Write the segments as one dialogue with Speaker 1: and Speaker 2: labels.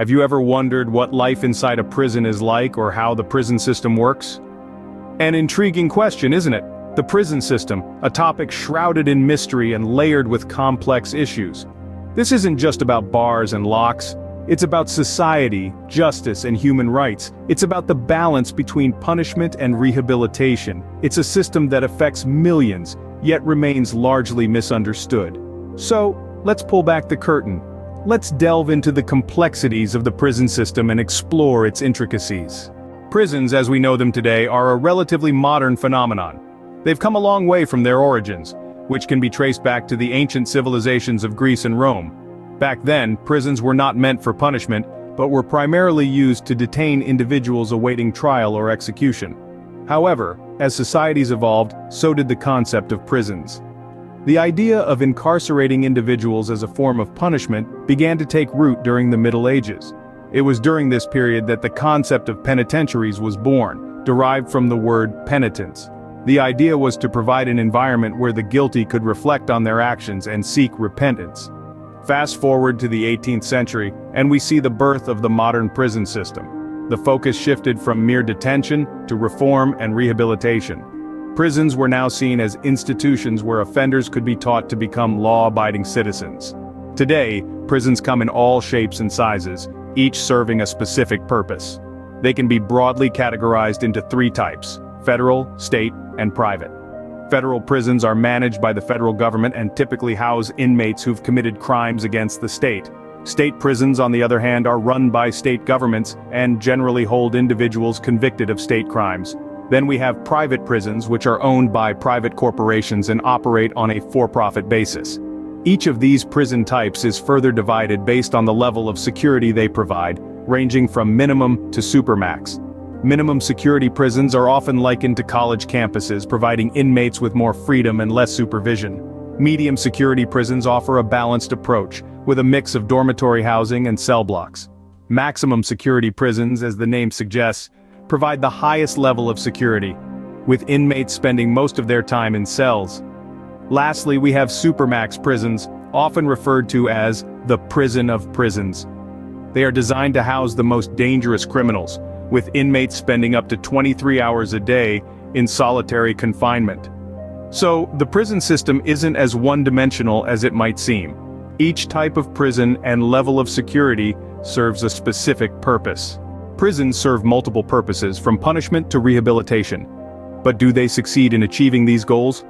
Speaker 1: Have you ever wondered what life inside a prison is like or how the prison system works? An intriguing question, isn't it? The prison system, a topic shrouded in mystery and layered with complex issues. This isn't just about bars and locks. It's about society, justice, and human rights. It's about the balance between punishment and rehabilitation. It's a system that affects millions, yet remains largely misunderstood. So, let's pull back the curtain. Let's delve into the complexities of the prison system and explore its intricacies. Prisons as we know them today are a relatively modern phenomenon. They've come a long way from their origins, which can be traced back to the ancient civilizations of Greece and Rome. Back then, prisons were not meant for punishment, but were primarily used to detain individuals awaiting trial or execution. However, as societies evolved, so did the concept of prisons. The idea of incarcerating individuals as a form of punishment began to take root during the Middle Ages. It was during this period that the concept of penitentiaries was born, derived from the word penitence. The idea was to provide an environment where the guilty could reflect on their actions and seek repentance. Fast forward to the 18th century, and we see the birth of the modern prison system. The focus shifted from mere detention to reform and rehabilitation. Prisons were now seen as institutions where offenders could be taught to become law-abiding citizens. Today, prisons come in all shapes and sizes, each serving a specific purpose. They can be broadly categorized into three types: federal, state, and private. Federal prisons are managed by the federal government and typically house inmates who've committed crimes against the state. State prisons, on the other hand, are run by state governments and generally hold individuals convicted of state crimes. Then we have private prisons, which are owned by private corporations and operate on a for-profit basis. Each of these prison types is further divided based on the level of security they provide, ranging from minimum to supermax. Minimum security prisons are often likened to college campuses, providing inmates with more freedom and less supervision. Medium security prisons offer a balanced approach, with a mix of dormitory housing and cell blocks. Maximum security prisons, as the name suggests, provide the highest level of security, with inmates spending most of their time in cells. Lastly, we have supermax prisons, often referred to as the prison of prisons. They are designed to house the most dangerous criminals, with inmates spending up to 23 hours a day in solitary confinement. So, the prison system isn't as one-dimensional as it might seem. Each type of prison and level of security serves a specific purpose. Prisons serve multiple purposes, from punishment to rehabilitation. But do they succeed in achieving these goals?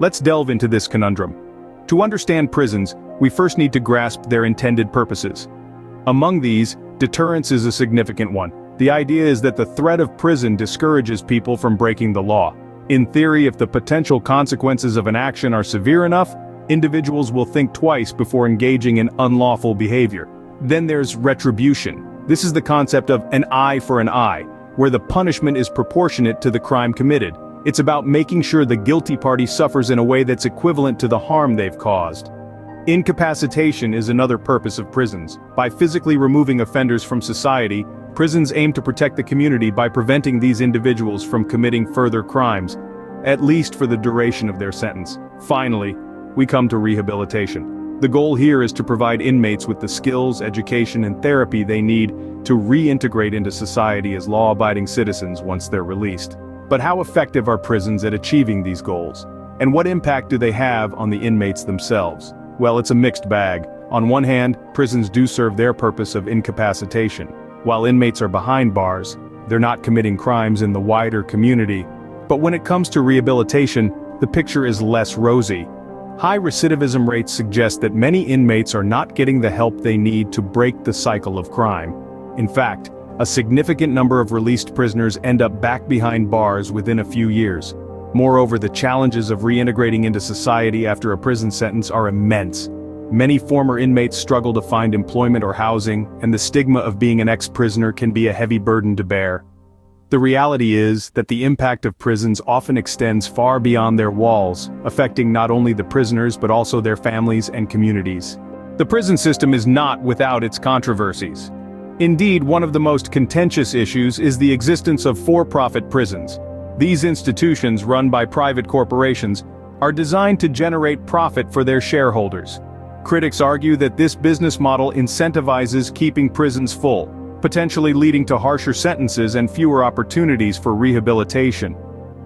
Speaker 1: Let's delve into this conundrum. To understand prisons, we first need to grasp their intended purposes. Among these, deterrence is a significant one. The idea is that the threat of prison discourages people from breaking the law. In theory, if the potential consequences of an action are severe enough, individuals will think twice before engaging in unlawful behavior. Then there's retribution. This is the concept of an eye for an eye, where the punishment is proportionate to the crime committed. It's about making sure the guilty party suffers in a way that's equivalent to the harm they've caused. Incapacitation is another purpose of prisons. By physically removing offenders from society, prisons aim to protect the community by preventing these individuals from committing further crimes, at least for the duration of their sentence. Finally, we come to rehabilitation. The goal here is to provide inmates with the skills, education, and therapy they need to reintegrate into society as law-abiding citizens once they're released. But how effective are prisons at achieving these goals? And what impact do they have on the inmates themselves? Well, it's a mixed bag. On one hand, prisons do serve their purpose of incapacitation. While inmates are behind bars, they're not committing crimes in the wider community. But when it comes to rehabilitation, the picture is less rosy. High recidivism rates suggest that many inmates are not getting the help they need to break the cycle of crime. In fact, a significant number of released prisoners end up back behind bars within a few years. Moreover, the challenges of reintegrating into society after a prison sentence are immense. Many former inmates struggle to find employment or housing, and the stigma of being an ex-prisoner can be a heavy burden to bear. The reality is that the impact of prisons often extends far beyond their walls, affecting not only the prisoners but also their families and communities. The prison system is not without its controversies. Indeed, one of the most contentious issues is the existence of for-profit prisons. These institutions, run by private corporations, are designed to generate profit for their shareholders. Critics argue that this business model incentivizes keeping prisons full, potentially leading to harsher sentences and fewer opportunities for rehabilitation.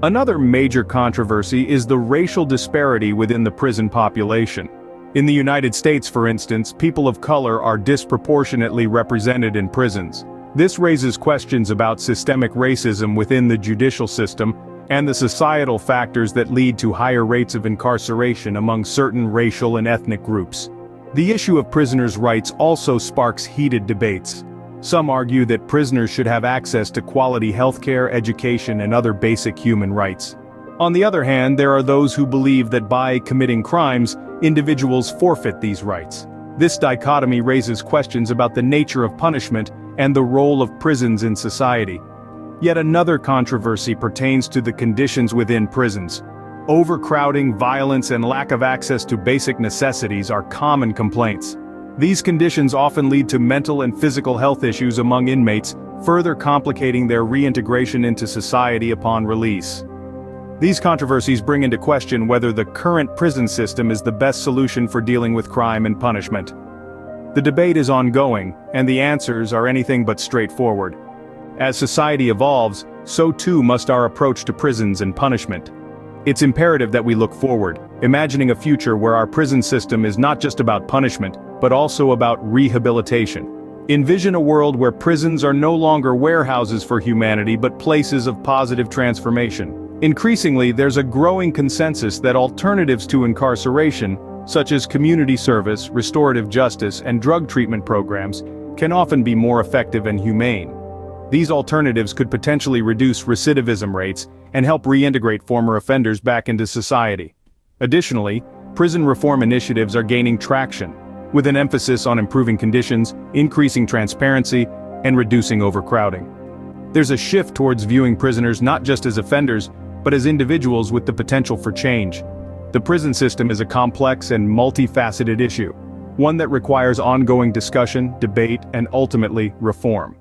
Speaker 1: Another major controversy is the racial disparity within the prison population. In the United States, for instance, people of color are disproportionately represented in prisons. This raises questions about systemic racism within the judicial system and the societal factors that lead to higher rates of incarceration among certain racial and ethnic groups. The issue of prisoners' rights also sparks heated debates. Some argue that prisoners should have access to quality healthcare, education, and other basic human rights. On the other hand, there are those who believe that by committing crimes, individuals forfeit these rights. This dichotomy raises questions about the nature of punishment and the role of prisons in society. Yet another controversy pertains to the conditions within prisons. Overcrowding, violence, and lack of access to basic necessities are common complaints. These conditions often lead to mental and physical health issues among inmates, further complicating their reintegration into society upon release. These controversies bring into question whether the current prison system is the best solution for dealing with crime and punishment. The debate is ongoing, and the answers are anything but straightforward. As society evolves, so too must our approach to prisons and punishment. It's imperative that we look forward, imagining a future where our prison system is not just about punishment, but also about rehabilitation. Envision a world where prisons are no longer warehouses for humanity but places of positive transformation. Increasingly, there's a growing consensus that alternatives to incarceration, such as community service, restorative justice, and drug treatment programs, can often be more effective and humane. These alternatives could potentially reduce recidivism rates and help reintegrate former offenders back into society. Additionally, prison reform initiatives are gaining traction, with an emphasis on improving conditions, increasing transparency, and reducing overcrowding. There's a shift towards viewing prisoners not just as offenders, but as individuals with the potential for change. The prison system is a complex and multifaceted issue, one that requires ongoing discussion, debate, and ultimately, reform.